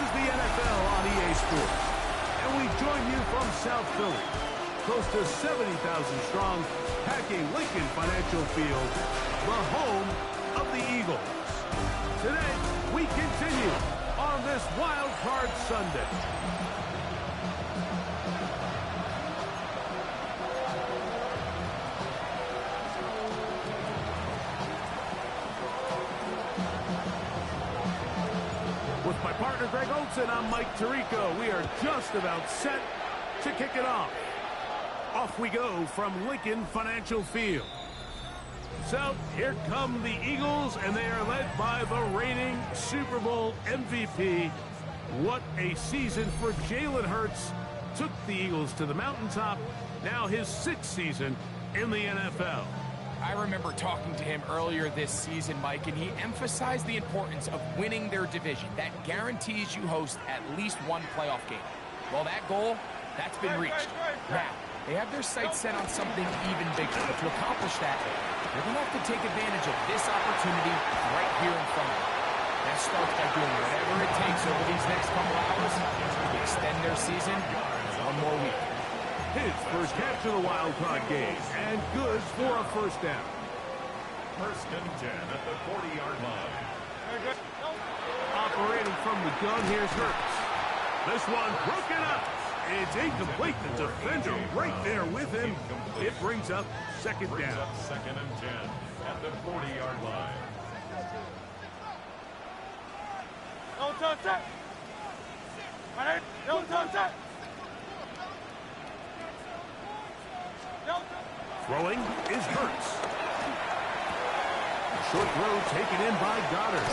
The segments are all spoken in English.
is the NFL on EA Sports, and we join you from South Philly, close to 70,000 strong, packing Lincoln Financial Field, the home of the Eagles. Today, we continue on this Wild Card Sunday. With my partner, Greg Olson, I'm Mike Tirico. We are just about set to kick it off. Off we go from Lincoln Financial Field. So, here come the Eagles, and they are led by the reigning Super Bowl MVP. What a season for Jalen Hurts. Took the Eagles to the mountaintop. Now his 6th season in the NFL. I remember talking to him earlier this season, Mike, and he emphasized the importance of winning their division. That guarantees you host at least one playoff game. Well, that goal, that's been reached. Now, they have their sights set on something even bigger. But to accomplish that, they're going to have to take advantage of this opportunity right here in front of them. That starts by doing whatever it takes over these next couple hours to extend their season one more week. His first catch of the wild card game, and good for a first down. 1st and 10 at the 40-yard line. Operating from the gun, here's Hurts. This one broken up. It's incomplete. The defender right there with him. It brings up second down. 2nd and 10 at the 40-yard line. Throwing is Hurts. Short throw taken in by Goddard.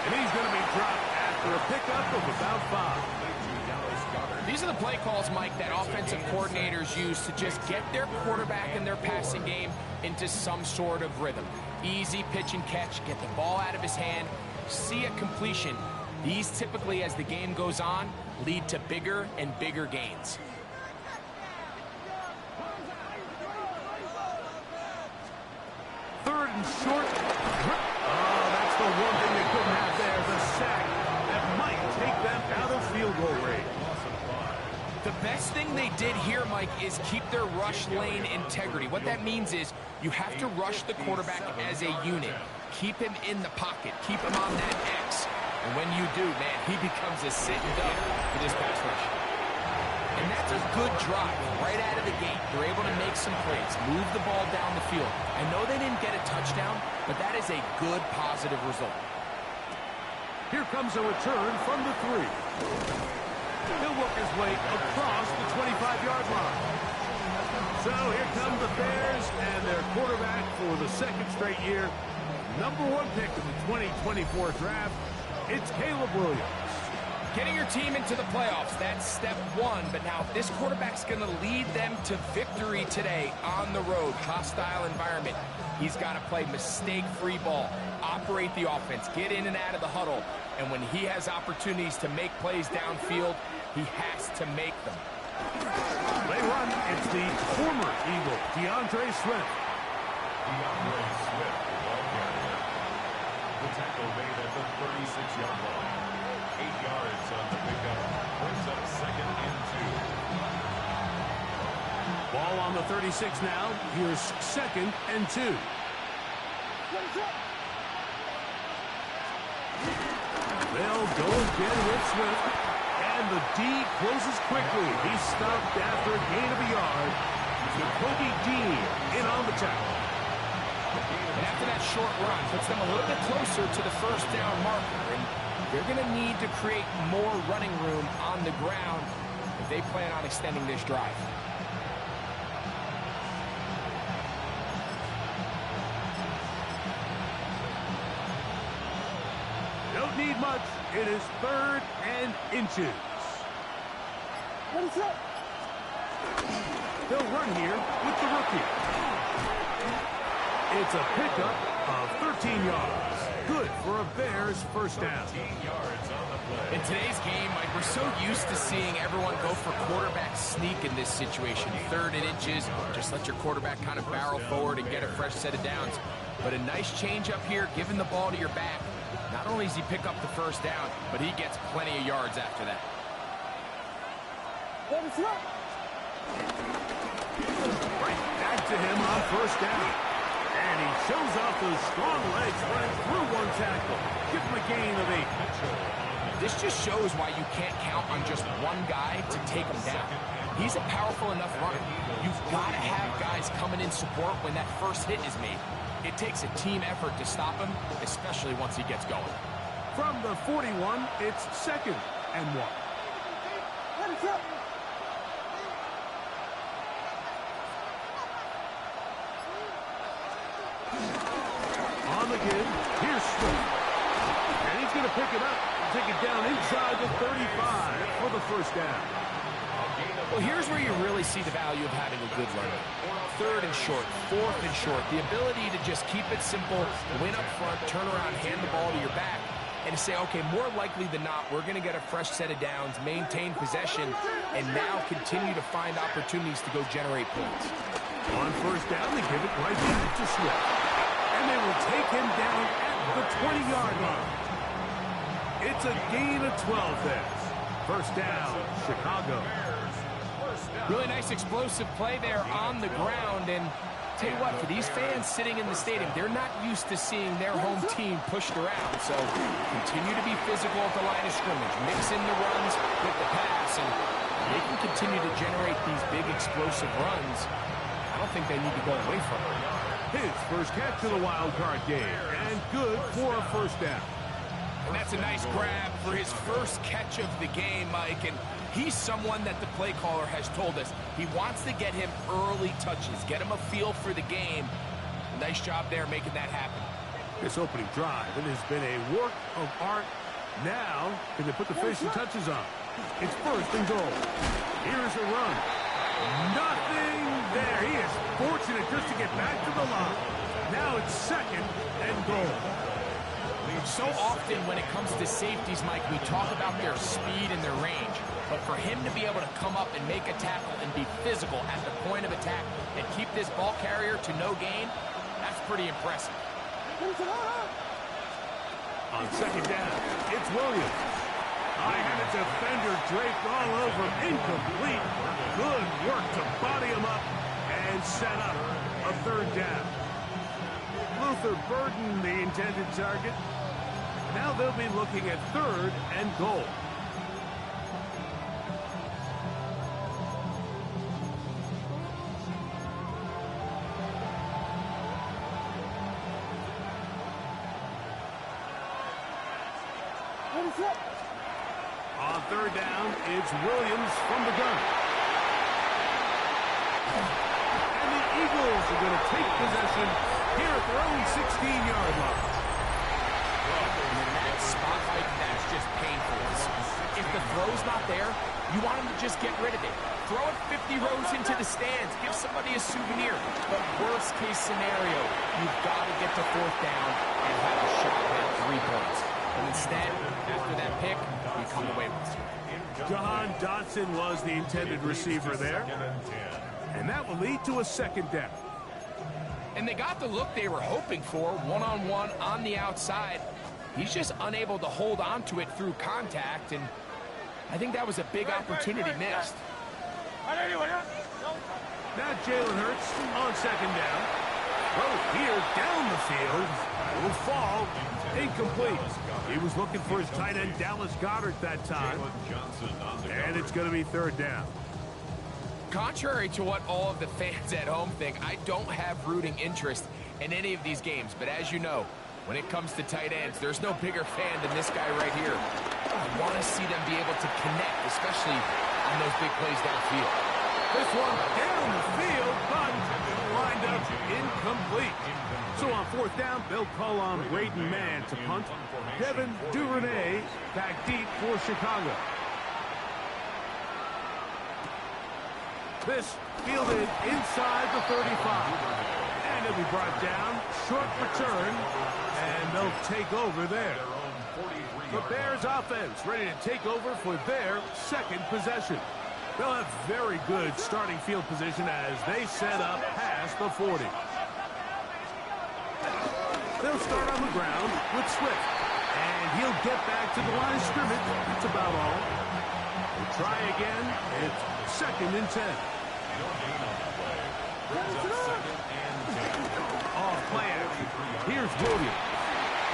And he's going to be dropped after a pickup of about 5. These are the play calls, Mike, that offensive coordinators use to just get their quarterback and their passing game into some sort of rhythm. Easy pitch and catch, get the ball out of his hand, see a completion. These typically, as the game goes on, lead to bigger and bigger gains. Third and short. Oh, that's the one thing they couldn't have there, the sack that might take them out of field goal range. The best thing they did here, Mike, is keep their rush lane integrity. What that means is you have to rush the quarterback as a unit. Keep him in the pocket. Keep him on that X. And when you do, man, he becomes a sitting duck for this pass rush. And that's a good drive right out of the gate. They're able to make some plays, move the ball down the field. I know they didn't get a touchdown, but that is a good, positive result. Here comes a return from the 3. He'll work his way across the 25-yard line. So here come the Bears and their quarterback for the 2nd straight year. #1 pick in the 2024 draft. It's Caleb Williams. Getting your team into the playoffs, that's step 1. But now this quarterback's going to lead them to victory today on the road. Hostile environment. He's got to play mistake-free ball, operate the offense, get in and out of the huddle. And when he has opportunities to make plays downfield, he has to make them. They run. It's the former Eagle, DeAndre Swift. DeAndre Swift, well carried. The tackle made at the 36-yard line. 8 yards on the pickup. Brings up 2nd and 2. Ball on the 36 now. Here's 2nd and 2. They'll go again with Swift. And the D closes quickly. He's stopped after a gain of a yard. Jacoby Dean in on the tackle. And after that short run, puts them a little bit closer to the first down marker. And they're going to need to create more running room on the ground if they plan on extending this drive. Don't need much. It is 3rd and inches. They'll run here with the rookie. It's a pickup of 13 yards. Good for a Bears first down. 13 yards on the play. In today's game, Mike, we're so used to seeing everyone go for quarterback sneak in this situation. 3rd and inches, just let your quarterback kind of barrel forward and get a fresh set of downs. But a nice change up here, giving the ball to your back, Not only does he pick up the first down, but he gets plenty of yards after that. Right back to him on first down. And he shows off those strong legs running through one tackle. Give him a gain of 8. This just shows why you can't count on just one guy to take him down. He's a powerful enough runner. You've got to have guys coming in support when that first hit is made. It takes a team effort to stop him, especially once he gets going. From the 41, it's 2nd and 1. On the give, here's Swift. And he's going to pick it up and take it down inside the 35 for the first down. Well, here's where you really see the value of having a good runner. 3rd and short, 4th and short. The ability to just keep it simple, win up front, turn around, hand the ball to your back, and to say, okay, more likely than not, we're going to get a fresh set of downs, maintain possession, and now continue to find opportunities to go generate points. On first down, they give it right back to Swift. And they will take him down at the 20-yard line. It's a gain of 12 there. First down, Chicago. Really nice explosive play there on the ground. And tell you what, for these fans sitting in the stadium, they're not used to seeing their home team pushed around. So continue to be physical at the line of scrimmage. Mix in the runs with the pass. And they can continue to generate these big explosive runs. I don't think they need to go away from it. His first catch of the wild card game. And good for a first down. And that's a nice grab for his first catch of the game, Mike. And he's someone that the play caller has told us he wants to get him early touches, get him a feel for the game. Nice job there making that happen. This opening drive, it has been a work of art. Now, can they put the finishing touches on? It's 1st and goal. Here's a run. Nothing there. He is fortunate just to get back to the line. Now it's 2nd and goal. So often when it comes to safeties, Mike, we talk about their speed and their range. But for him to be able to come up and make a tackle and be physical at the point of attack and keep this ball carrier to no gain, that's pretty impressive. On 2nd down, it's Williams. I had a defender draped all over him. Incomplete. Good work to body him up and set up a 3rd down. Luther Burden, the intended target. Now they'll be looking at 3rd and goal. On 3rd down, it's Williams from the gun. And the Eagles are going to take possession here at their own 16-yard line. In that spot, Mike, that's just painful. If the throw's not there, you want him to just get rid of it. Throw it 50 rows into the stands. Give somebody a souvenir. But worst case scenario, you've got to get to 4th down and have a shot at 3 points. And instead, after that pick, you come away with it. Jahan Dotson was the intended receiver there. And that will lead to a 2nd down. And they got the look they were hoping for, one-on-one on the outside. He's just unable to hold on to it through contact, and I think that was a big opportunity missed. Now Jalen Hurts on 2nd down. Oh, here down the field. Will fall. Incomplete. He was looking for his tight end, Dallas Goedert, that time. And it's going to be 3rd down. Contrary to what all of the fans at home think, I don't have rooting interest in any of these games. But as you know, when it comes to tight ends, there's no bigger fan than this guy right here. I want to see them be able to connect, especially on those big plays downfield. This one down the field, but lined up incomplete. So on 4th down, they'll call on Braden Mann to punt. Devin Duvernay back deep for Chicago. This fielded inside the 35. And it'll be brought down. Short return. And they'll take over there. The Bears offense ready to take over for their 2nd possession. They'll have very good starting field position as they set up past the 40. They'll start on the ground with Swift. And he'll get back to the line of scrimmage. That's about all. We'll try again. It's 2nd and 10. No gain on the play. Brings up 2nd and 10. Off plan. Here's Williams.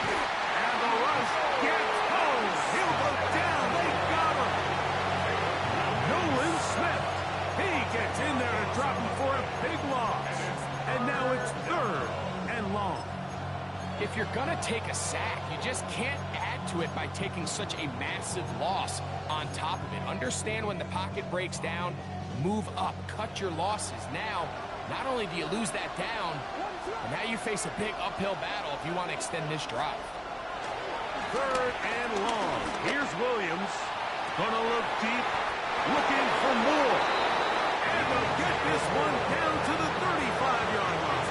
And the rush gets home. He'll go down. They got him. Nolan Smith. He gets in there to drop him for a big loss. And now it's 3rd and long. If you're going to take a sack, you just can't add to it by taking such a massive loss on top of it. Understand when the pocket breaks down, move up, cut your losses. Now, not only do you lose that down, but now you face a big uphill battle if you want to extend this drive. 3rd and long. Here's Williams. Gonna look deep, looking for more. And they'll get this one down to the 35-yard line.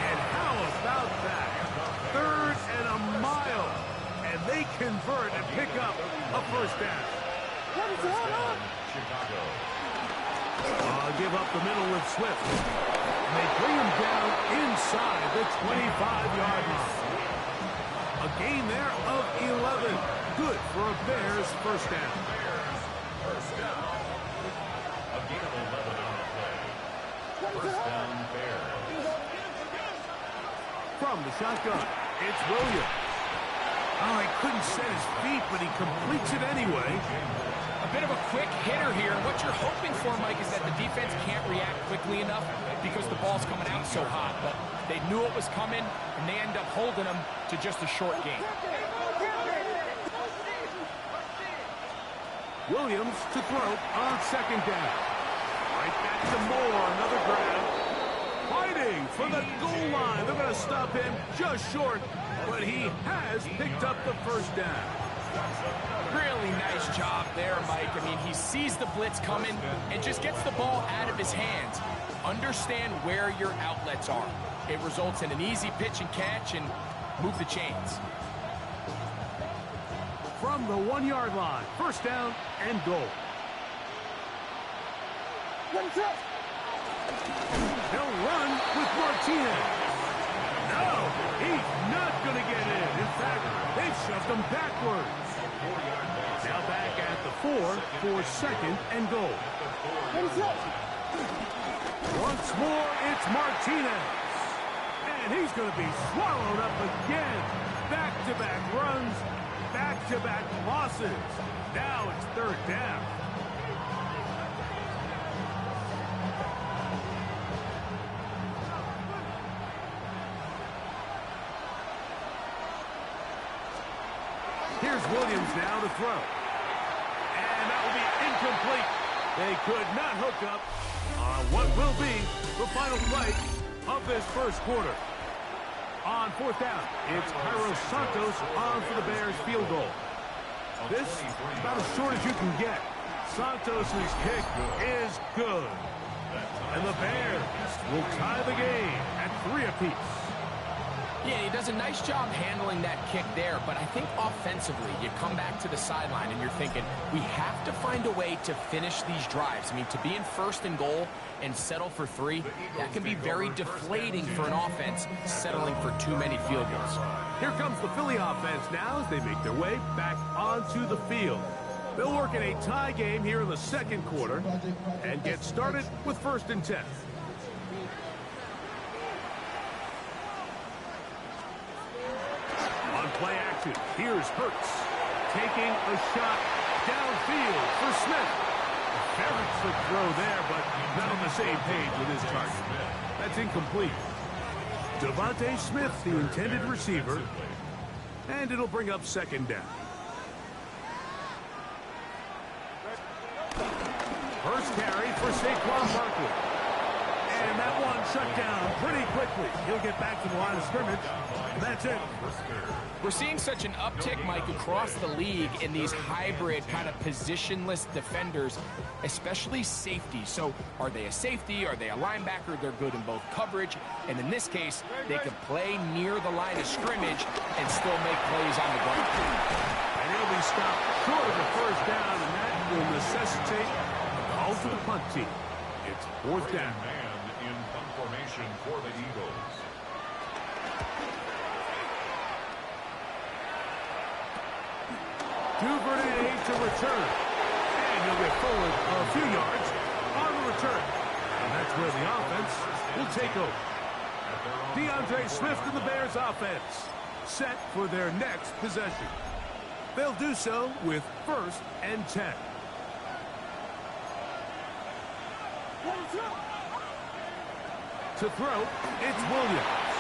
And how about that? 3rd and a mile. And they convert and pick up a 1st down. Chicago. Give up the middle with Swift. And they bring him down inside the 25-yard line. A gain there of 11. Good for a Bears 1st down. First down. A gain of 11 on the play. 1st down, Bears. From the shotgun, it's Williams. Oh, he couldn't set his feet, but he completes it anyway. A bit of a quick hitter here. What you're hoping for, Mike, is that the defense can't react quickly enough because the ball's coming out so hot. But they knew it was coming, and they end up holding them to just a short gain. Williams to throw on 2nd down. Right back to Moore, another grab. Fighting for the goal line. They're going to stop him just short, but he has picked up the 1st down. Really nice job there, Mike. I mean, he sees the blitz coming and just gets the ball out of his hands. Understand where your outlets are. It results in an easy pitch and catch and move the chains. From the 1-yard line, 1st down and goal. They'll run with Martinez. No, he's not going to get in. In fact, they've shoved him backwards. Now back at the 4 for 2nd and goal. Once more, it's Martinez. And he's going to be swallowed up again. Back-to-back runs, back-to-back losses. Now it's 3rd down. Here's Williams now to throw. And that will be incomplete. They could not hook up on what will be the final play of this 1st quarter. On 4th down, it's Jairo Santos on for the Bears field goal. This is about as short as you can get. Santos' kick is good. And the Bears will tie the game at 3 apiece. Yeah, he does a nice job handling that kick there, but I think offensively, you come back to the sideline and you're thinking, we have to find a way to finish these drives. I mean, to be in 1st and goal and settle for 3, that can be very deflating for an offense settling for too many field goals. Here comes the Philly offense now as they make their way back onto the field. They'll work in a tie game here in the 2nd quarter and get started with 1st and 10. Play action. Here's Hurts taking a shot downfield for Smith. A very quick throw there, but not on the same page with his target. That's incomplete. Devontae Smith, the intended receiver, and it'll bring up 2nd down. First carry for Saquon Barkley. And that one shut down pretty quickly. He'll get back to the line of scrimmage. And that's it. We're seeing such an uptick, Mike, across the league in these hybrid kind of positionless defenders, especially safety. So are they a safety? Are they a linebacker? They're good in both coverage. And in this case, they can play near the line of scrimmage and still make plays on the ground. And he'll be stopped short of the 1st down, and that will necessitate a call to the punt team. It's 4th down. Man in punt formation for the Eagles. Duvernay to return. And he'll get forward a few yards on the return. And that's where the offense will take over. DeAndre Swift and the Bears offense set for their next possession. They'll do so with 1st and 10. To throw, it's Williams.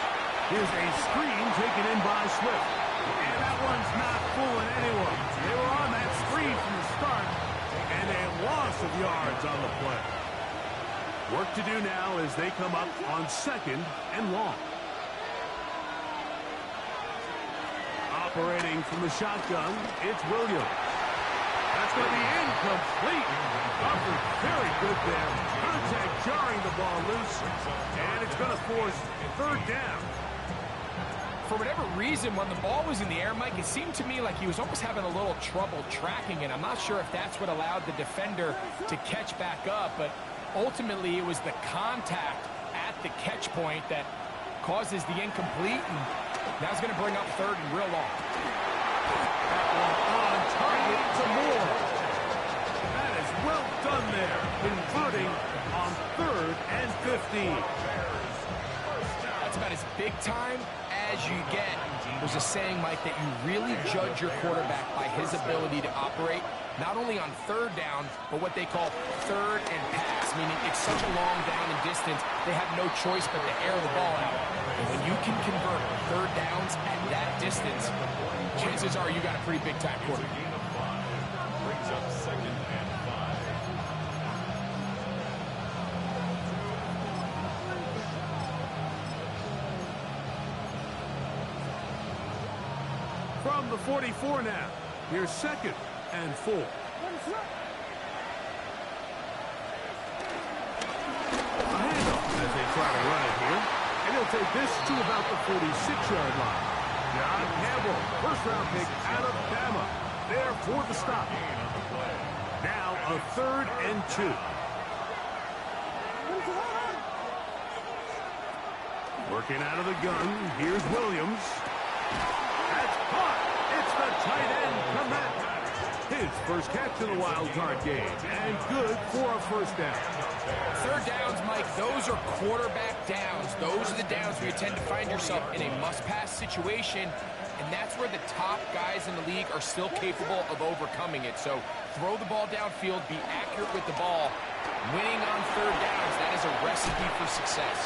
Here's a screen taken in by Swift. And that one's not fooling anyone. They were on that screen from the start, and a loss of yards on the play. Work to do now as they come up on 2nd and long. Operating from the shotgun, it's Williams. That's going to be incomplete. Crawford very good there. Contact jarring the ball loose, and it's going to force 3rd down. For whatever reason, when the ball was in the air, Mike, it seemed to me like he was almost having a little trouble tracking it. I'm not sure if that's what allowed the defender to catch back up, but ultimately it was the contact at the catch point that causes the incomplete, and now it's going to bring up 3rd and real long. That one on target to Moore. That is well done there, converting on 3rd and 15. That's about as big time as you get. There's a saying, Mike, that you really judge your quarterback by his ability to operate not only on 3rd down, but what they call 3rd and pass, meaning it's such a long down and distance, they have no choice but to air the ball out. And when you can convert 3rd downs at that distance, chances are you got a pretty big-time quarterback. Gain of 5. Brings up 2nd and 5. From the 44 now, here's 2nd and 4. A handoff as they try to run it here. And he'll take this to about the 46-yard line. John Campbell, 1st-round pick out of Bama. There for the stop. Now a 3rd and 2. Working out of the gun, here's Williams. That's caught. It's the tight end, Komet. His first catch in the wild card game, and good for a 1st down. 3rd downs, Mike, those are quarterback downs. Those are the downs where you tend to find yourself in a must-pass situation, and that's where the top guys in the league are still capable of overcoming it. So throw the ball downfield, be accurate with the ball. Winning on 3rd downs, that is a recipe for success.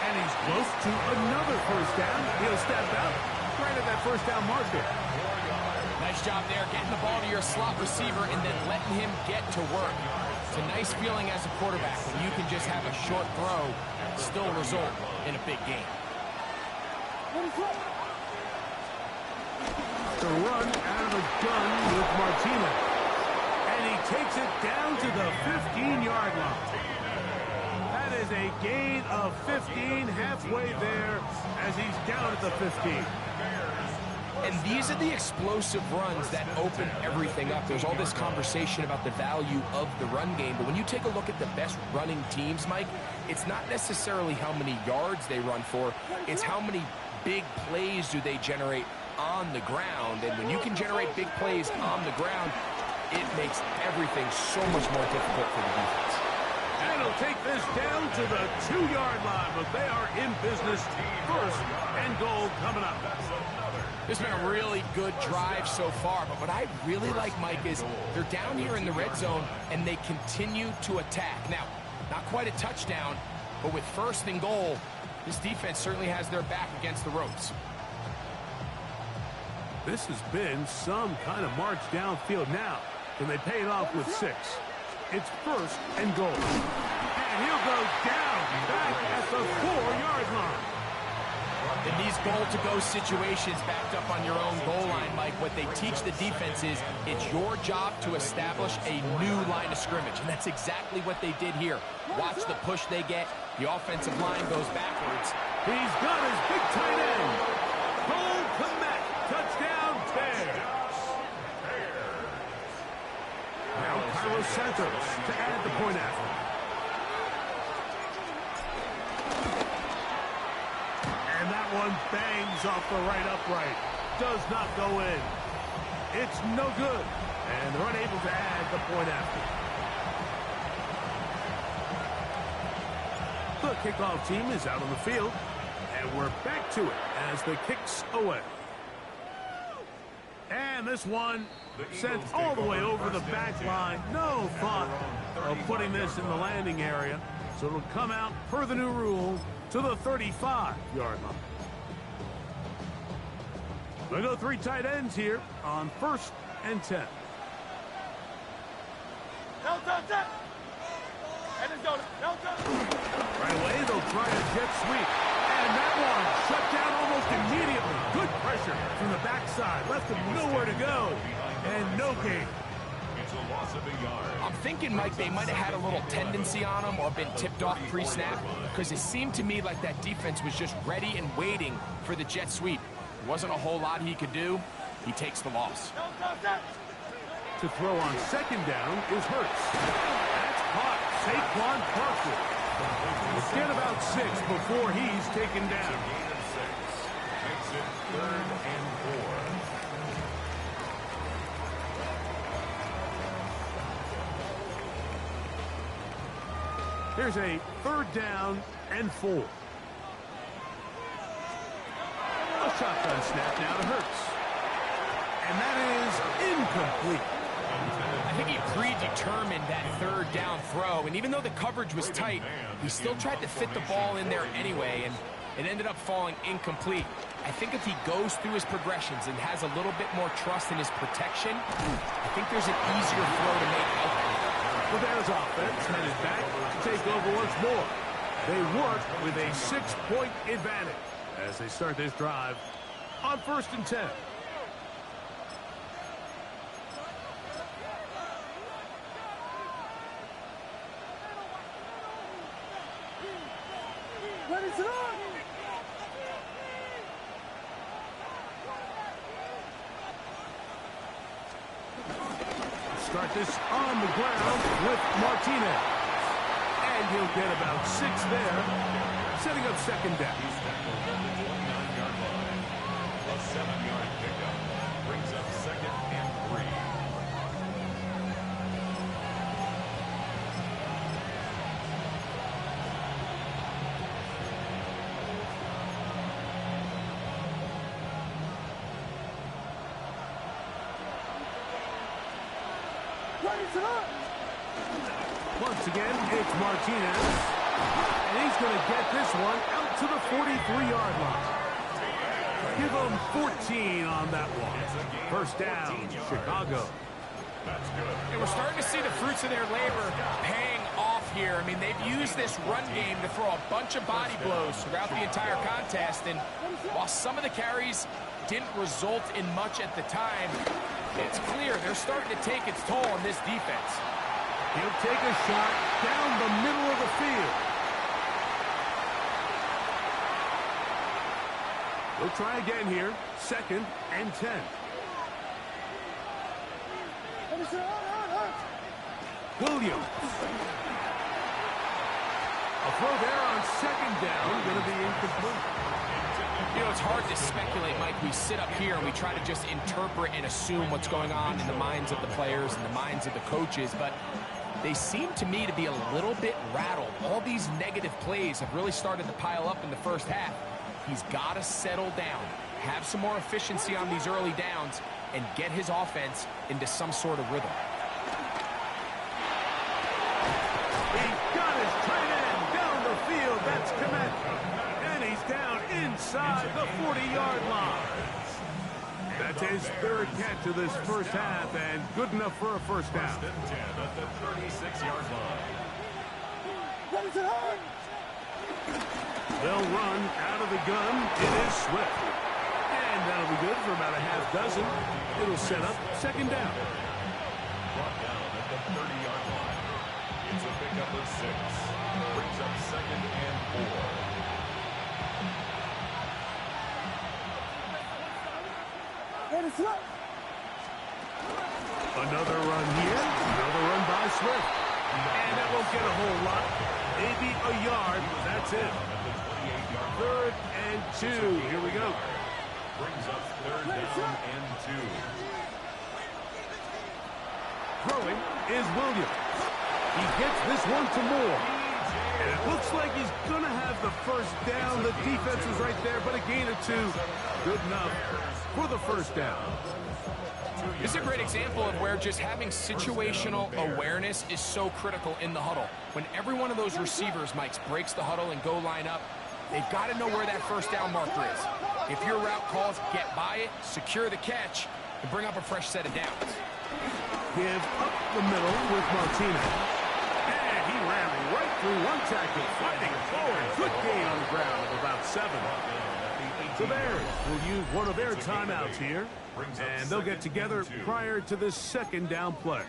And he's close to another 1st down. He'll step out right at that 1st down marker. Nice job there, getting the ball to your slot receiver and then letting him get to work. It's a nice feeling as a quarterback when you can just have a short throw still result in a big game. The run out of the gun with Martinez. And he takes it down to the 15-yard line. That is a gain of 15 halfway there as he's down at the 15. And these are the explosive runs that open everything up. There's all this conversation about the value of the run game, but when you take a look at the best running teams, Mike, it's not necessarily how many yards they run for, it's how many big plays do they generate on the ground. And when you can generate big plays on the ground, it makes everything so much more difficult for the defense. And he'll take this down to the 2-yard line, but they are in business. 1st and goal coming up. This has been a really good drive so far, but what I really like, Mike, is they're down here in the red zone, and they continue to attack. Now, not quite a touchdown, but with 1st and goal, this defense certainly has their back against the ropes. This has been some kind of march downfield now. Can they pay it off with 6? It's 1st and goal. And he'll go down back at the 4-yard line. In these goal-to-go situations backed up on your own goal line, Mike, what they teach the defense is it's your job to establish a new line of scrimmage, and that's exactly what they did here. Watch the push they get. The offensive line goes backwards. He's got his big tight end. Cole Komet, touchdown Bears. Now Carlos Santos to add the point after. And that one bangs off the right upright. Does not go in. It's no good. And they're unable to add the point after. The kickoff team is out on the field. And we're back to it as the kick's away. And this one sent all the way over the back line. No thought of putting this in the landing area. So it'll come out per the new rule to the 35-yard line. We'll go 3 tight ends here on 1st and 10. Right away, they'll try a jet sweep. And that one shut down almost immediately. Good pressure from the backside. Left him nowhere to go. And no gain. It's a loss of a yard. I'm thinking, Mike, they might have had a little tendency on him or been tipped off pre-snap, because it seemed to me like that defense was just ready and waiting for the jet sweep. There wasn't a whole lot he could do. He takes the loss. To throw on 2nd down is Hurts. That's caught. Saquon Barkley. We'll get about 6 before he's taken down. Gain of 6. Makes it 3rd and 4. Here's a 3rd down and 4. A shotgun snap now to Hurts. And that is incomplete. I think he predetermined that 3rd down throw, and even though the coverage was tight, he still tried to fit the ball in there anyway, and it ended up falling incomplete. I think if he goes through his progressions and has a little bit more trust in his protection, I think there's an easier throw to make out there. The Bears offense headed back to take over once more. They work with a 6-point advantage as they start this drive on 1st and 10. Start this on the ground with Martinez. And he'll get about 6 there, setting up 2nd down. He's tackled at the 29-yard line. A 7-yard pickup brings up 2nd and 3. Once again, it's Martinez. And he's going to get this one out to the 43-yard line. Give him 14 on that one. 1st down, Chicago. That's good. And we're starting to see the fruits of their labor paying off here. I mean, they've used this run game to throw a bunch of body blows throughout the entire contest. And while some of the carries didn't result in much at the time, it's clear they're starting to take its toll on this defense. He'll take a shot down the middle of the field. We'll try again here. 2nd and 10. Williams. A throw there on 2nd down. Going to be incomplete. You know, it's hard to speculate, Mike. We sit up here and we try to just interpret and assume what's going on in the minds of the players and the minds of the coaches, but they seem to me to be a little bit rattled. All these negative plays have really started to pile up in the 1st half. He's got to settle down, have some more efficiency on these early downs, and get his offense into some sort of rhythm. He got his tight end down the field. That's Komet. And he's down inside the 40-yard line. That's his 3rd catch of this 1st half, and good enough for a 1st down. 1st and 10 at the 36-yard line. They'll run out of the gun. It is Swift. And that'll be good for about a half dozen. It'll set up 2nd down. Brought down at the 30-yard line. It's a pickup of 6. Brings up 2nd and 4. Another run here. Another run by Swift. And that won't get a whole lot. Maybe a yard. That's it. 3rd and 2. Here we go. Brings up 3rd down and 2. Throwing is Williams. He gets this one to Moore. And it looks like he's going to have the first down. The defense was right there, but a gain of 2. Good enough for the first down. This is a great example of where just having situational awareness is so critical in the huddle. When every one of those receivers, Mike, breaks the huddle and go line up, they've got to know where that first down marker is. If your route calls, get by it, secure the catch, and bring up a fresh set of downs. Give up the middle with Martinez. And he ran right through one tackle, fighting forward. Good gain on the ground of about 7. The Bears will use one of their timeouts here, and they'll get together prior to this second down play.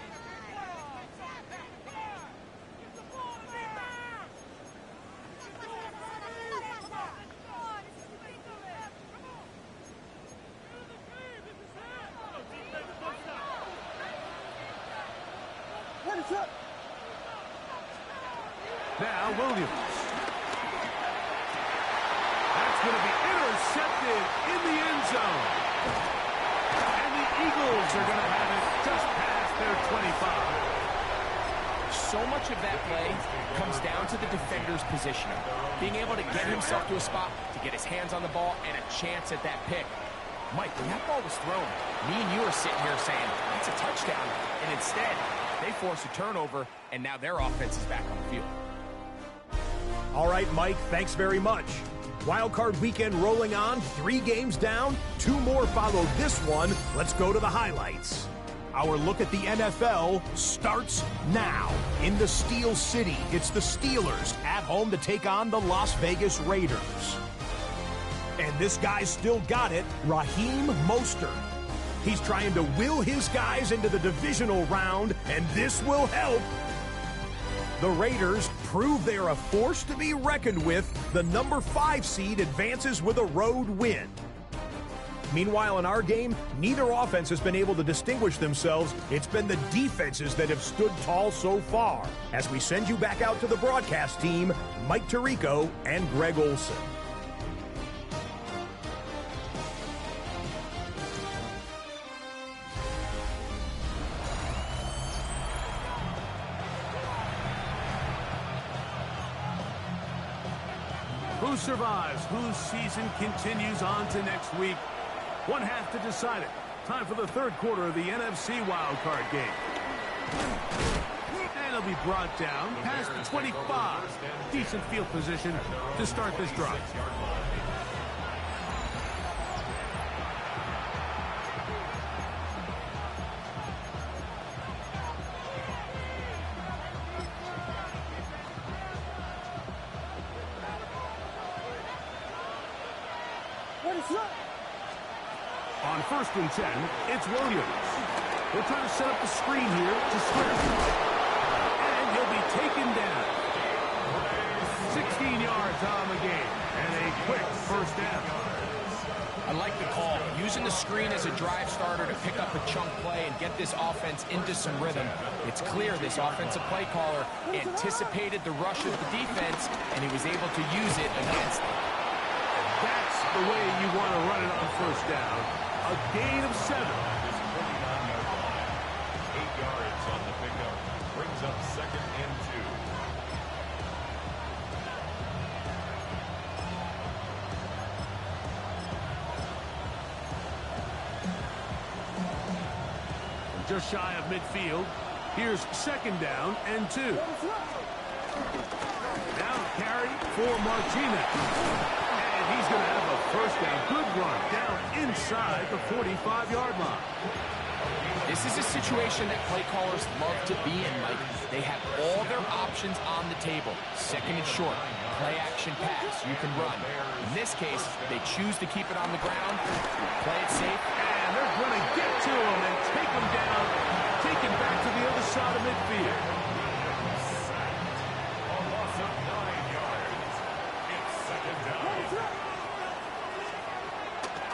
Now Williams. That's going to be intercepted in the end zone. And the Eagles are going to have it just past their 25. So much of that play comes down to the defender's positioning. Being able to get himself to a spot, to get his hands on the ball, and a chance at that pick. Mike, when that ball was thrown, me and you are sitting here saying, that's a touchdown. And instead, they force a turnover, and now their offense is back on the field. All right, Mike, thanks very much. Wildcard weekend rolling on, 3 games down, 2 more follow this one. Let's go to the highlights. Our look at the NFL starts now. In the Steel City, it's the Steelers at home to take on the Las Vegas Raiders. And this guy's still got it, Raheem Mostert. He's trying to will his guys into the divisional round, and this will help. The Raiders prove they are a force to be reckoned with. The number 5 seed advances with a road win. Meanwhile, in our game, neither offense has been able to distinguish themselves. It's been the defenses that have stood tall so far. As we send you back out to the broadcast team, Mike Tirico and Greg Olson. Who survives? Whose season continues on to next week? One half to decide it. Time for the third quarter of the NFC wildcard game. And it'll be brought down past the 25. Decent field position to start this drive. On 1st and 10, it's Williams. They're trying to set up the screen here to Swift. And he'll be taken down. 16 yards on the game. And a quick first down. I like the call. Using the screen as a drive starter to pick up a chunk play and get this offense into some rhythm. It's clear this offensive play caller anticipated the rush of the defense, and he was able to use it against them. That's the way you want to run it on first down. A gain of 7. 8 yards on the pickup. Brings up 2nd and 2. Just shy of midfield. Here's 2nd down and 2. Now carry for Martinez. He's going to have a first down. Good run down inside the 45-yard line. This is a situation that play callers love to be in, Mike. They have all their options on the table. 2nd and short, play action pass, you can run. In this case, they choose to keep it on the ground, play it safe. And they're going to get to him and take him down, take him back to the other side of midfield.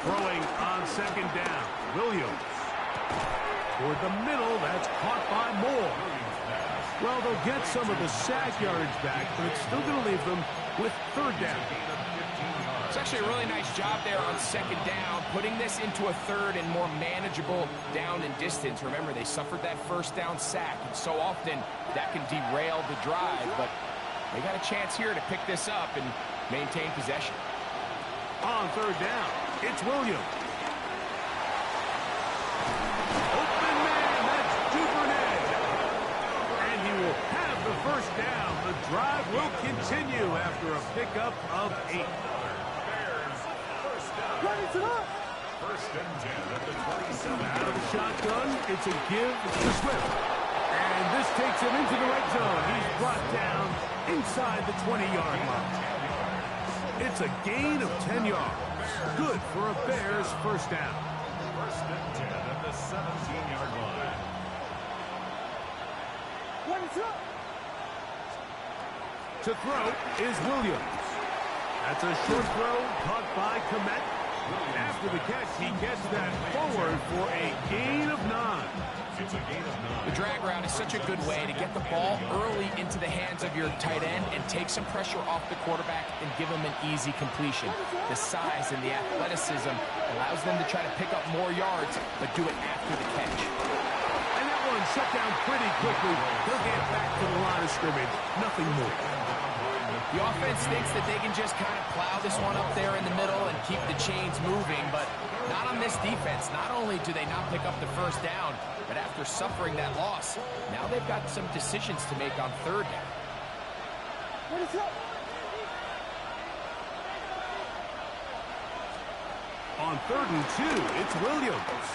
Throwing on 2nd down. Williams. Toward the middle. That's caught by Moore. Well, they'll get some of the sack yardage back, but it's still going to leave them with third down. It's actually a really nice job there on second down, putting this into a third and more manageable down and distance. Remember, they suffered that first down sack, and so often that can derail the drive, but they got a chance here to pick this up and maintain possession. On third down, it's Williams. Open man, that's Duvernay. And he will have the first down. The drive will continue after a pickup of 8. First and 10 at the 27. Out of the shotgun, it's a give to Swift. And this takes him into the red zone. He's brought down inside the 20-yard line. It's a gain of 10 yards. Good for a Bears first down. First and 10 at the 17-yard line. To throw is Williams. That's a short throw caught by Komet. After the catch, he gets that forward for a gain of 9. It's a gain of 9. The drag route is such a good way to get the ball early into the hands of your tight end and take some pressure off the quarterback and give him an easy completion. The size and the athleticism allows them to try to pick up more yards, but do it after the catch. And that one shut down pretty quickly. He'll get back to the line of scrimmage. Nothing more. The offense thinks that they can just kind of plow this one up there in the middle and keep the chains moving, but not on this defense. Not only do they not pick up the first down, but after suffering that loss, now they've got some decisions to make on third down. On 3rd and 2, it's Williams.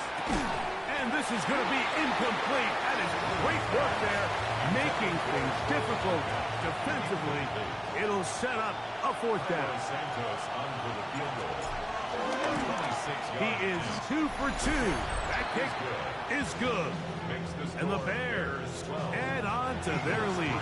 And this is going to be incomplete. That is great work there, making things difficult defensively. It'll set up a 4th down. Santos on for the field goal. He is 2 for 2. That kick is good. And the Bears add on to their lead.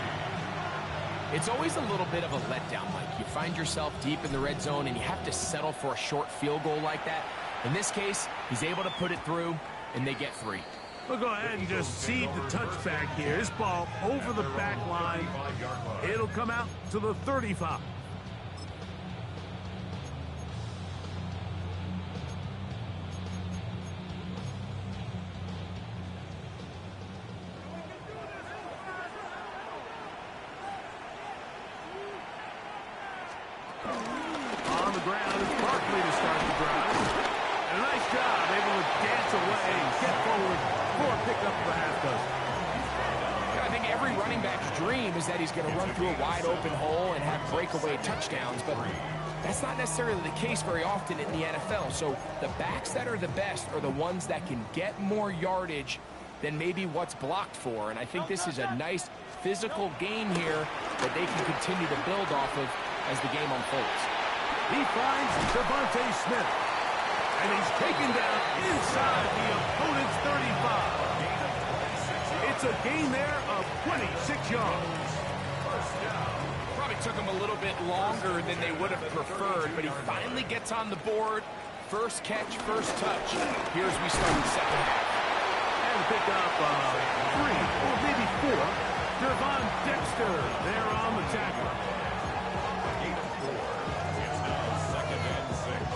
It's always a little bit of a letdown, Mike. You find yourself deep in the red zone and you have to settle for a short field goal like that. In this case, he's able to put it through, and they get 3. We'll go ahead and just cede the touchback here. This ball over the back line. It'll come out to the 35. On the ground is Barkley to start the drive. And a nice job, able to dance away and get forward for a pickup of a half dozen. I think every running back's dream is that he's going to run through a wide open hole and have breakaway touchdowns, but that's not necessarily the case very often in the NFL. So the backs that are the best are the ones that can get more yardage than maybe what's blocked for. And I think this is a nice physical game here that they can continue to build off of as the game unfolds. He finds Devontae Smith. And he's taken down inside the opponent's 35. It's a gain there of 26 yards. Probably took him a little bit longer than they would have preferred, but he finally gets on the board. First catch, first touch. Here's we start the second half. And pick up 3 or maybe 4. Gervon Dexter there on the tackle. It's now 2nd and 6.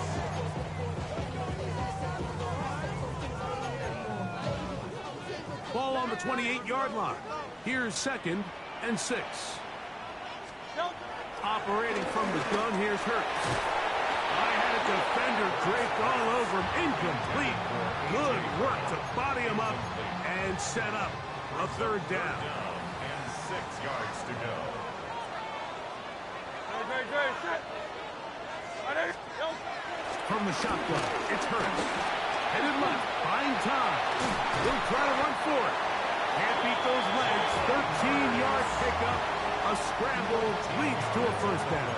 Ball on the 28-yard line. Here's 2nd and 6. Operating from the gun, here's Hurts. I had a defender draped all over him. Incomplete. Good work to body him up and set up a 3rd down. And 6 yards to go. From the shotgun, it's Hurts. Headed left, buying time. He'll try to run for it. Can't beat those legs. 13-yard pickup. A scramble leads to a 1st down.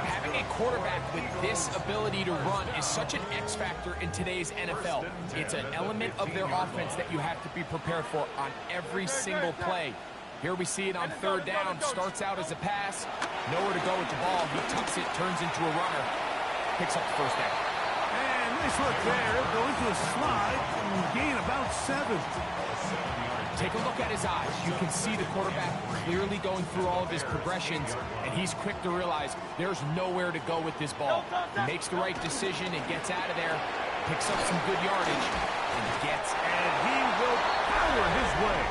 Having a quarterback with this ability to run is such an X factor in today's NFL. It's an element of their offense that you have to be prepared for on every single play. Here we see it on 3rd down. Starts out as a pass. Nowhere to go with the ball. He tucks it, turns into a runner. Picks up the 1st down. And Nice work there. Go into a slide and gain about 7. Take a look at his eyes. You can see the quarterback clearly going through all of his progressions, and he's quick to realize there's nowhere to go with this ball. He makes the right decision and gets out of there, picks up some good yardage, and gets out. And he will power his way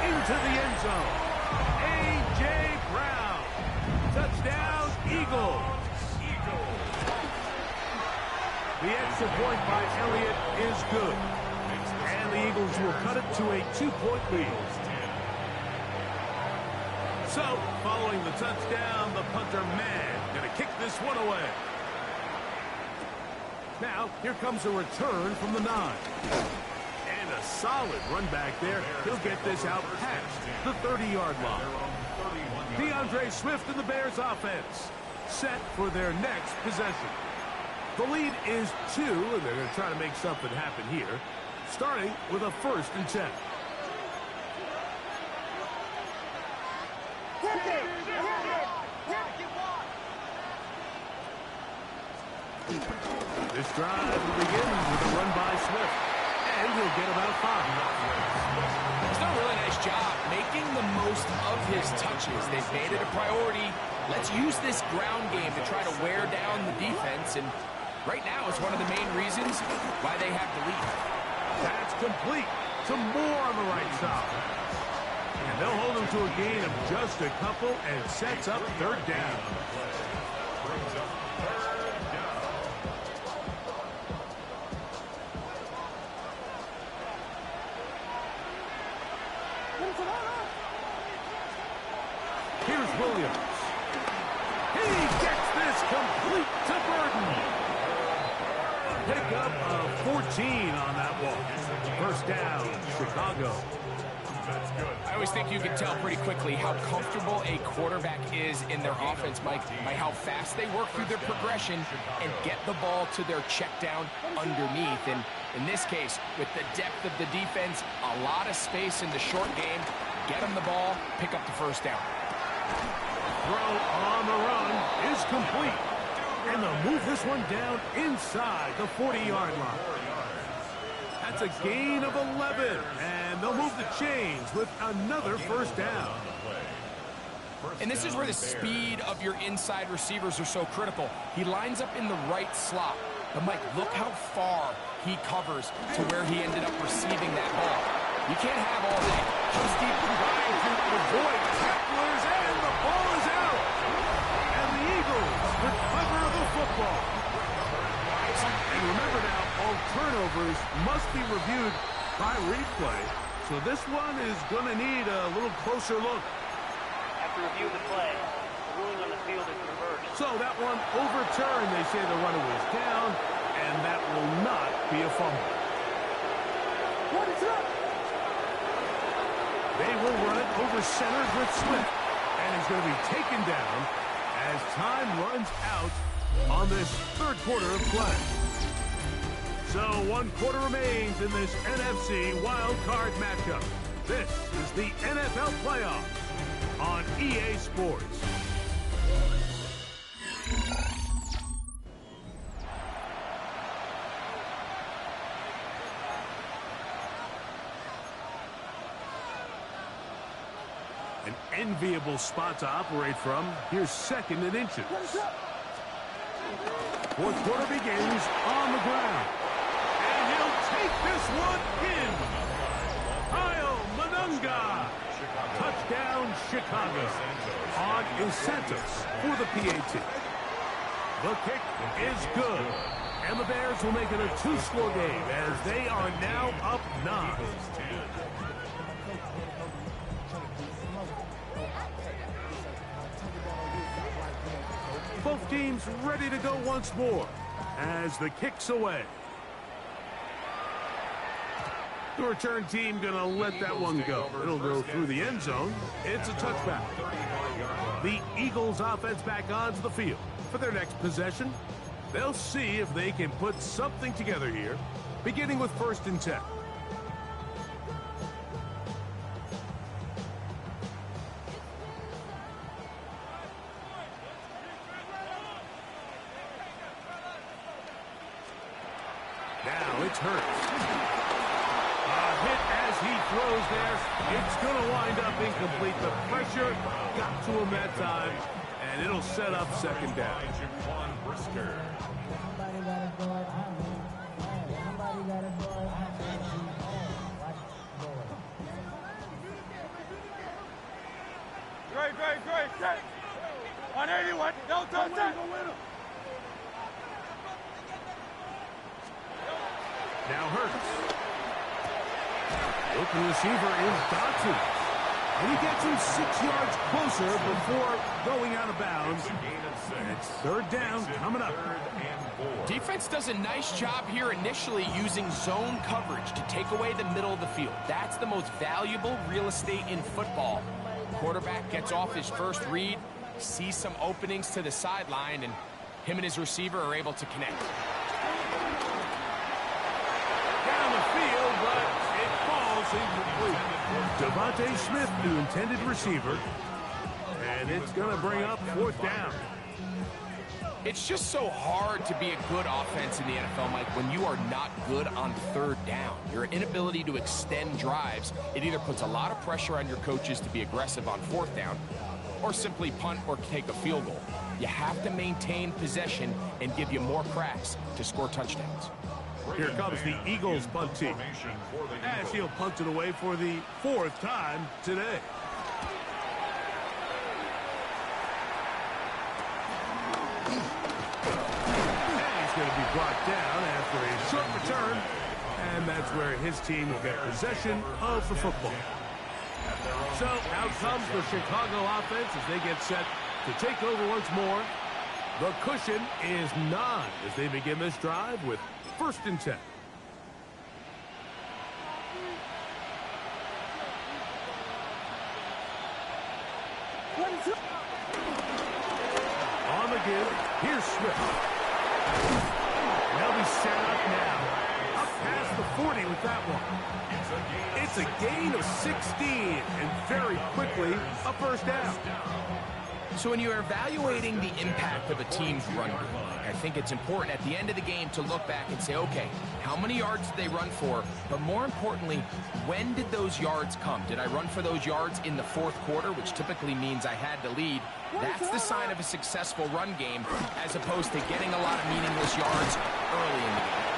into the end zone. A.J. Brown. Touchdown, Eagles. The extra point by Elliott is good. And the Eagles will cut it to a 2-point lead. So, following the touchdown, the punter man going to kick this one away. Now, here comes a return from the 9. And a solid run back there. He'll get this out past the 30-yard line. DeAndre Swift and the Bears offense set for their next possession. The lead is 2, and they're going to try to make something happen here, starting with a 1st and 10. This drive will begin with a run by Swift, and he'll get about 5. He's done a really nice job making the most of his touches. They've made it a priority. Let's use this ground game to try to wear down the defense, and right now it's one of the main reasons why they have the lead. That's complete. Some more on the right side. And they'll hold him to a gain of just a couple and sets up 3rd down. Here's Williams. He gets this complete to Burton. Pick up of 14 on that one. 1st down, Chicago. I always think you can tell pretty quickly how comfortable a quarterback is in their offense, Mike, by how fast they work through their progression and get the ball to their check down underneath. And in this case, with the depth of the defense, a lot of space in the short game, get them the ball, pick up the 1st down. Throw on the run is complete. And they'll move this one down inside the 40-yard line. That's a gain of 11. And they'll move the chains with another 1st down. And this is where the speed of your inside receivers are so critical. He lines up in the right slot. But, Mike, look how far he covers to where he ended up receiving that ball. You can't have all day. Just deep trying to avoid tacklers, and the ball is out. And the Eagles recover the football. And remember now, all turnovers must be reviewed by replay. So this one is going to need a little closer look. After review of the play, the ruling on the field is reversed. So that one overturned. They say the runner was down, and that will not be a fumble. What is up? They will run it over center with Swift, and it's going to be taken down as time runs out on this 3rd quarter of play. So 1 quarter remains in this NFC wild card matchup. This is the NFL playoffs on EA Sports. An enviable spot to operate from. Here's 2nd and inches. 4th quarter begins on the ground. And he'll take this one in. Kyle Manunga. Touchdown, Chicago. On is Santos for the PAT. The kick is good. And the Bears will make it a 2-score game as they are now up 9. Both teams ready to go once more as the kick's away. The return team going to let that one go. It'll go through the end zone. It's a touchback. The Eagles offense back onto the field for their next possession. They'll see if they can put something together here, beginning with 1st and 10. Now it's Hurts. A hit as he throws there. It's going to wind up incomplete. The pressure got to him that time, and it'll set up second down. Great. 181. Don't touch that. Now Hurts. The open receiver is Dotson. And he gets him 6 yards closer before going out of bounds. And it's third down coming up. Defense does a nice job here initially using zone coverage to take away the middle of the field. That's the most valuable real estate in football. Quarterback gets off his first read, sees some openings to the sideline, and him and his receiver are able to connect. Down the field, but it falls incomplete. Devontae Smith, the intended receiver, and it's going to bring up fourth down. It's just so hard to be a good offense in the NFL, Mike, when you are not good on third down. Your inability to extend drives, it either puts a lot of pressure on your coaches to be aggressive on fourth down or simply punt or take a field goal. You have to maintain possession and give you more cracks to score touchdowns. Here comes the Eagles punt team, as he'll punt it away for the fourth time today. Going to be brought down after a short return, and that's where his team will get possession of the football. So out comes the Chicago offense as they get set to take over once more. The cushion is 9 as they begin this drive with 1st and 10. On the give, here's Swift. They'll be set up now. Up past the 40 with that one. It's a gain of 16, and very quickly, a first down. So when you're evaluating the impact of a team's run game, I think it's important at the end of the game to look back and say, okay, how many yards did they run for? But more importantly, when did those yards come? Did I run for those yards in the fourth quarter, which typically means I had to lead? That's the sign of a successful run game, as opposed to getting a lot of meaningless yards early in the game.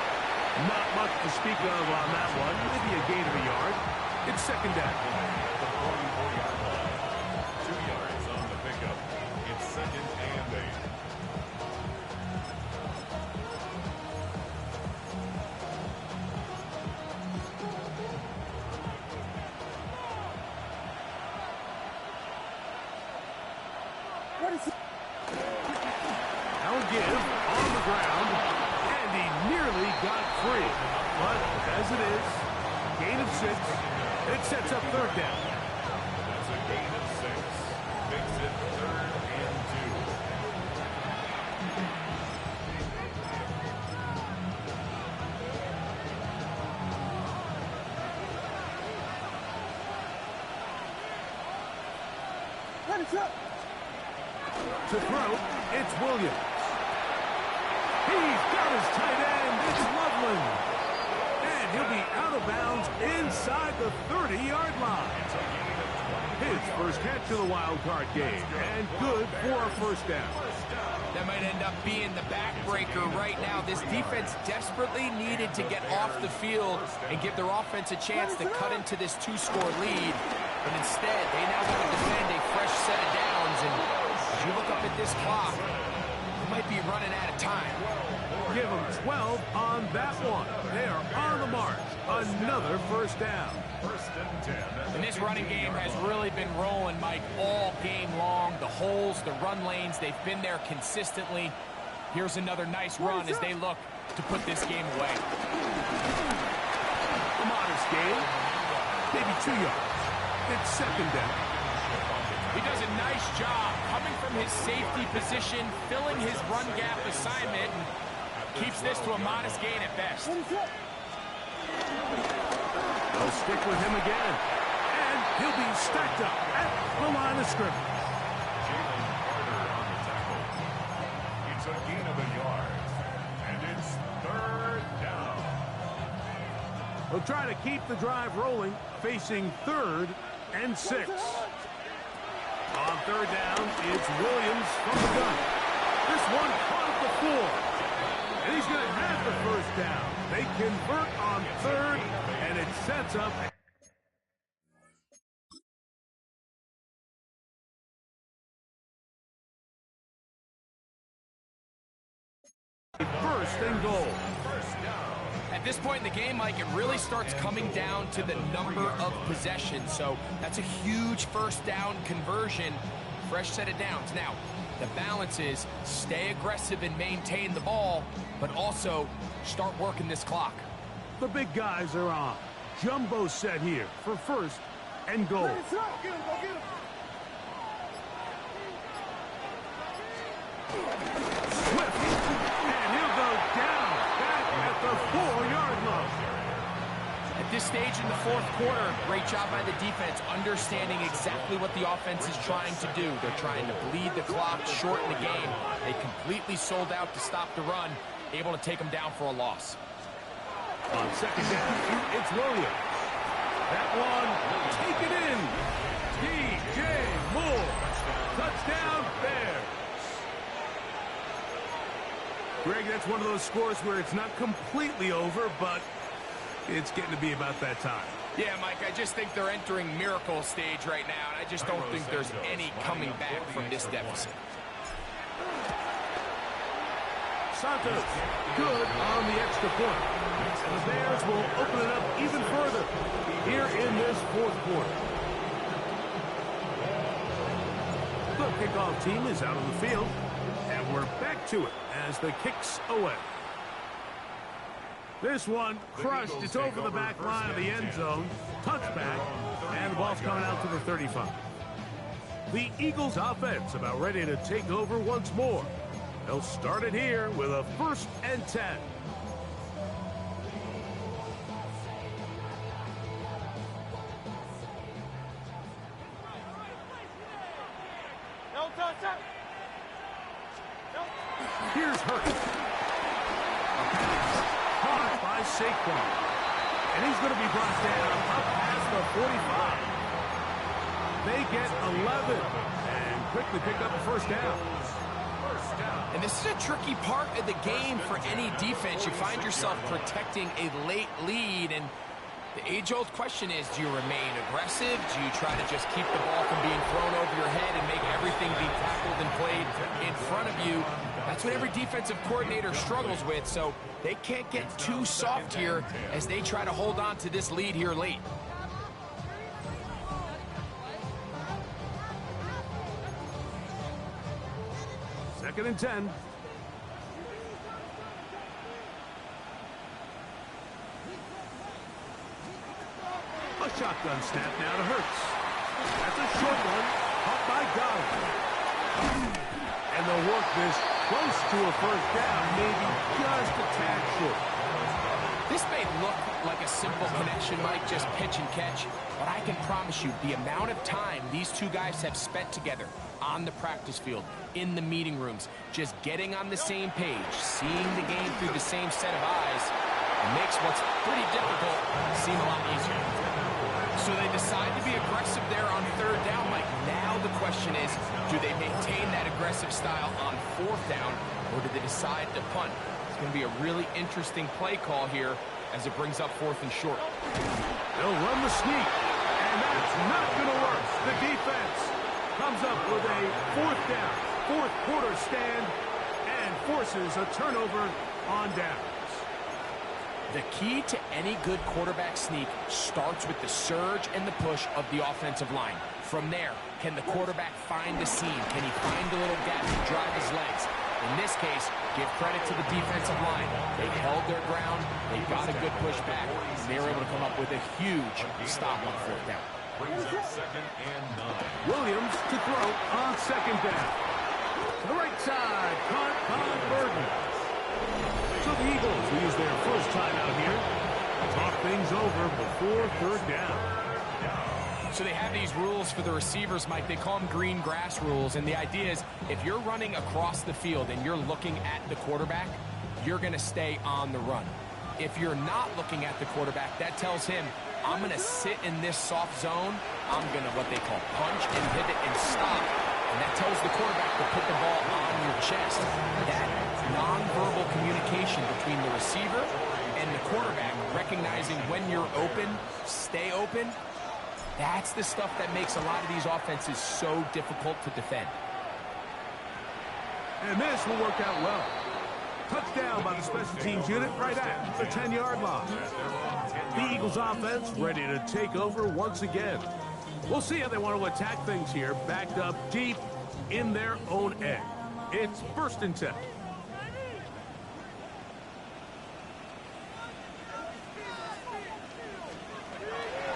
Not much to speak of on that one. Maybe a gain of a yard. It's second down. The 44-yard line. 2 yards on the pickup. It's 2nd and 8. Now give on the ground, and he nearly got free. But as it is, gain of 6, it sets up third down. That's a gain of 6. Makes it 3rd and 2. To throw, it's Williams. He's got his tight end. It's Loveland. And he'll be out of bounds inside the 30-yard line. His first catch of the wild card game. And good for a first down. That might end up being the backbreaker right now. This defense desperately needed to get off the field and give their offense a chance to cut into this 2-score lead. But instead, they now got to defend a fresh set of downs. And as you look up at this clock, they might be running out of time. Give them 12 on that one. They are on the march. Another first down. 1st and 10. And this running game has really been rolling, Mike, all game long. The holes, the run lanes, they've been there consistently. Here's another nice run as they look to put this game away. A modest gain. Maybe 2 yards. It's second down. He does a nice job coming from his safety position, filling his run gap assignment, and keeps this to a modest gain at best. They'll stick with him again. And he'll be stacked up at the line of scrimmage. Jalen Carter on the tackle. It's a gain of a yard. And it's 3rd down. They'll try to keep the drive rolling, facing 3rd and 6. On 3rd down, it's Williams from the gun. This one caught at the 4. And he's going to have the 1st down. They convert on 3rd, and it sets up a 1st and goal. At this point in the game, Mike, it really starts coming down to the number of possessions. So that's a huge 1st down conversion. Fresh set of downs. Now, the balance is stay aggressive and maintain the ball, but also start working this clock. The big guys are on. Jumbo set here for 1st and goal. Swift, and he'll go down back at the 4-yard line. At this stage in the 4th quarter, great job by the defense understanding exactly what the offense is trying to do. They're trying to bleed the clock, shorten the game. They completely sold out to stop the run, able to take them down for a loss. On 2nd down, it's Williams. That one, take it in. DJ Moore. Touchdown, Bears. Greg, that's one of those scores where it's not completely over, but it's getting to be about that time. Yeah, Mike, I just think they're entering miracle stage right now, and I just don't think there's any coming back from this deficit. Santos, good on the extra point. And the Bears will open it up even further here in this 4th quarter. The kickoff team is out on the field, and we're back to it as the kick's away. This one crushed. It's over the back line of the end zone. Touchback, and the ball's coming out to the 35. The Eagles offense about ready to take over once more. They'll start it here with a 1st and 10. Here's Hurts. Caught by Saquon. And he's going to be brought down up past the 45. They get 11 and quickly pick up a 1st down. And this is a tricky part of the game for any defense. You find yourself protecting a late lead, and the age-old question is, do you remain aggressive? Do you try to just keep the ball from being thrown over your head and make everything be tackled and played in front of you? That's what every defensive coordinator struggles with, so they can't get too soft here as they try to hold on to this lead here late. Second and 10. A shotgun snap now to Hurts. That's a short one, caught by Godwin. And they'll work this close to a 1st down, maybe just a tad short. This may look like a simple connection, Mike, just pitch and catch, but I can promise you the amount of time these two guys have spent together on the practice field, in the meeting rooms, just getting on the same page, seeing the game through the same set of eyes, makes what's pretty difficult seem a lot easier. So they decide to be aggressive there on 3rd down, Mike. Now the question is, do they maintain that aggressive style on 4th down, or do they decide to punt? It's going to be a really interesting play call here as it brings up 4th and short. They'll run the sneak, and that's not going to work. The defense comes up with a 4th down, 4th quarter stand, and forces a turnover on downs. The key to any good quarterback sneak starts with the surge and the push of the offensive line. From there, can the quarterback find the seam? Can he find a little gap to drive his legs? In this case, give credit to the defensive line. They held their ground, they got a good push back, and they were able to come up with a huge stop on 4th down. Brings up 2nd and 9. Williams to throw on 2nd down. To the right side, caught by Burton. So the Eagles will use their 1st time out here. Talk things over before 3rd down. So they have these rules for the receivers, Mike. They call them green grass rules. And the idea is if you're running across the field and you're looking at the quarterback, you're going to stay on the run. If you're not looking at the quarterback, that tells him, I'm going to sit in this soft zone. I'm going to what they call punch and pivot and stop. And that tells the quarterback to put the ball on your chest. That nonverbal communication between the receiver and the quarterback, recognizing when you're open, stay open, that's the stuff that makes a lot of these offenses so difficult to defend. And this will work out well. Touchdown by the special teams unit right at the 10-yard line. The Eagles offense ready to take over once again. We'll see how they want to attack things here, backed up deep in their own end. It's 1st and 10.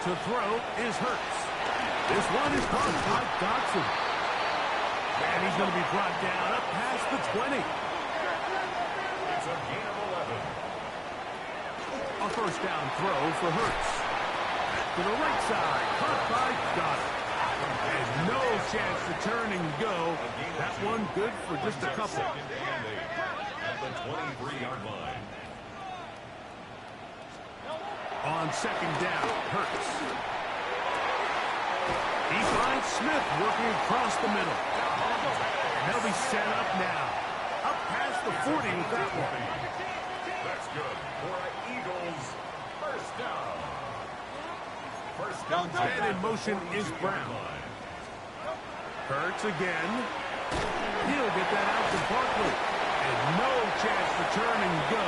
To throw is Hurts. This one is caught by Dotson. And he's going to be brought down up past the 20. It's a gain of 11. A 1st down throw for Hurts. To the right side, caught by Goddard. And no chance to turn and go. That one good for just a couple. At the 23-yard line. On 2nd down, Hurts. He finds Smith working across the middle. And they'll be set up now. Up past the 40 with that one. That's good for an Eagles 1st down. 1st down. And in motion is Brown. Hurts again. He'll get that out to Barkley. And no chance to turn and go.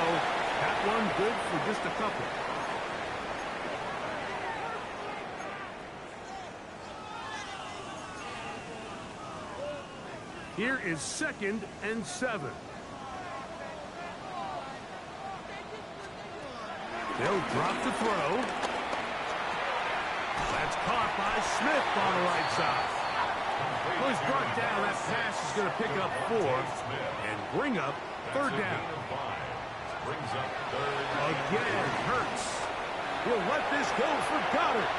That one good for just a couple. Here is 2nd and 7. They'll drop to throw. That's caught by Smith on the right side. Well, he's brought down. That pass is going to pick up 4 and bring up 3rd down. Brings up 3rd. Again, Hurts. He'll let this go for Goddard.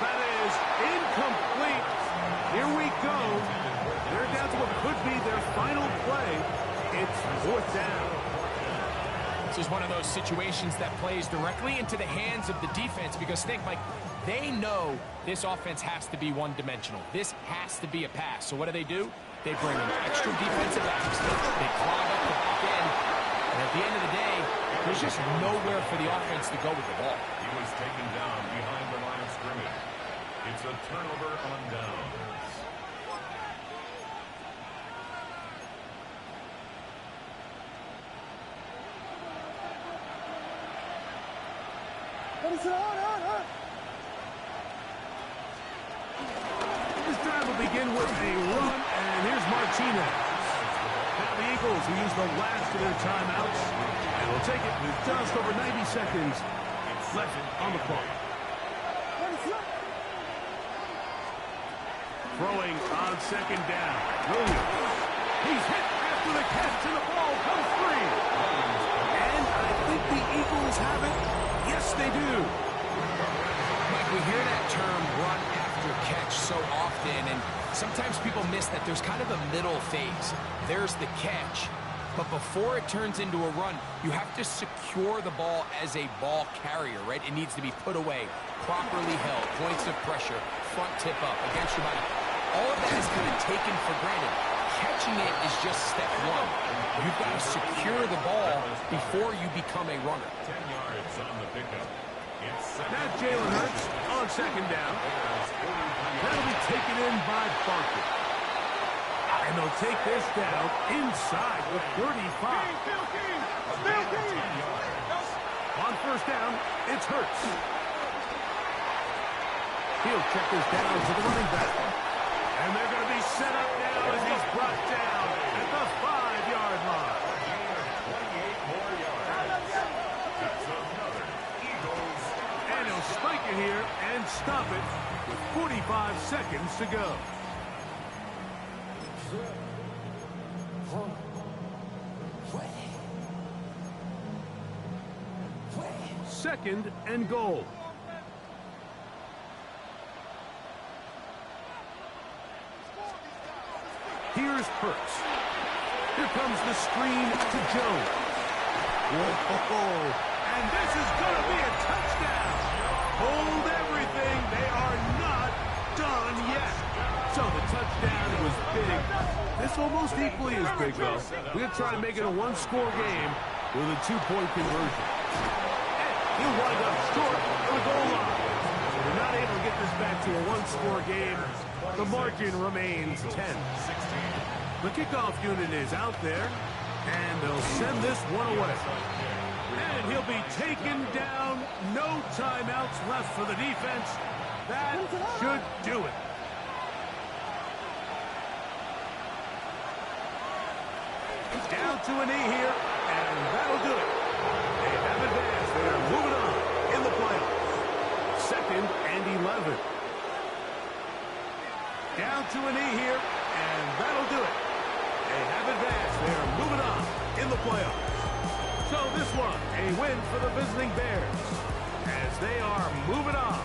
That is incomplete. Here we go. They're down to what could be their final play. It's 4th down. This is one of those situations that plays directly into the hands of the defense because think, Mike, they know this offense has to be one-dimensional. This has to be a pass. So what do? They bring in extra defensive backs. They clog up the back end. And at the end of the day, there's just nowhere for the offense to go with the ball. He was taken down behind the line of scrimmage. It's a turnover on downs. This drive will begin with a run, and here's Martinez. Now the Eagles will use the last of their timeouts, and will take it with just over 90 seconds left on the clock. Throwing on 2nd down. Williams. He's hit after the catch, and the ball comes free. And I think the Eagles have it. Yes, they do. Mike, we hear that term run after catch so often, and sometimes people miss that there's kind of a middle phase. There's the catch, but before it turns into a run, you have to secure the ball as a ball carrier, right? It needs to be put away, properly held, points of pressure, front tip up, against your body. All of that is kind of taken for granted. Catching it is just step one. You've got to secure the ball before you become a runner. 10 yards on the pickup. Now Jalen Hurts on 2nd down. That'll be taken in by Barkley. And they'll take this down inside the 35. On 1st down, it's Hurts. He'll check this down to the running back. And they're going to be set up now as he's brought down at the 5-yard line. 28 more yards. That's another Eagles. And he'll spike it here and stop it with 45 seconds to go. Second and goal. Here's Hurts. Here comes the screen to Jones. Whoa. And this is going to be a touchdown. Hold everything. They are not done yet. So the touchdown was big. This almost equally as big, though. We're going to try to make it a one-score game with a two-point conversion. And he'll wind up short of the goal line. So they're not able to get this back to a one-score game. The margin remains 10. The kickoff unit is out there, and they'll send this one away. And he'll be taken down. No timeouts left for the defense. That should do it. Down to a knee here, and that'll do it. They have advanced. They are moving on in the playoffs. 2nd and 11. Down to a knee here, and that'll do it. They have advanced. They are moving on in the playoffs. So this one, a win for the visiting Bears. As they are moving on.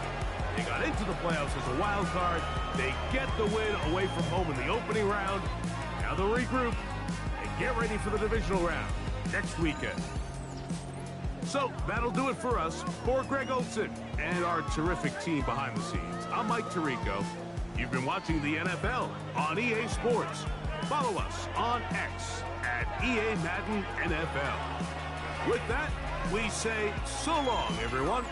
They got into the playoffs as a wild card. They get the win away from home in the opening round. Now they'll regroup and get ready for the divisional round next weekend. So that'll do it for us. For Greg Olson and our terrific team behind the scenes, I'm Mike Tirico. You've been watching the NFL on EA Sports. Follow us on X at EA Madden NFL. With that, we say so long, everyone.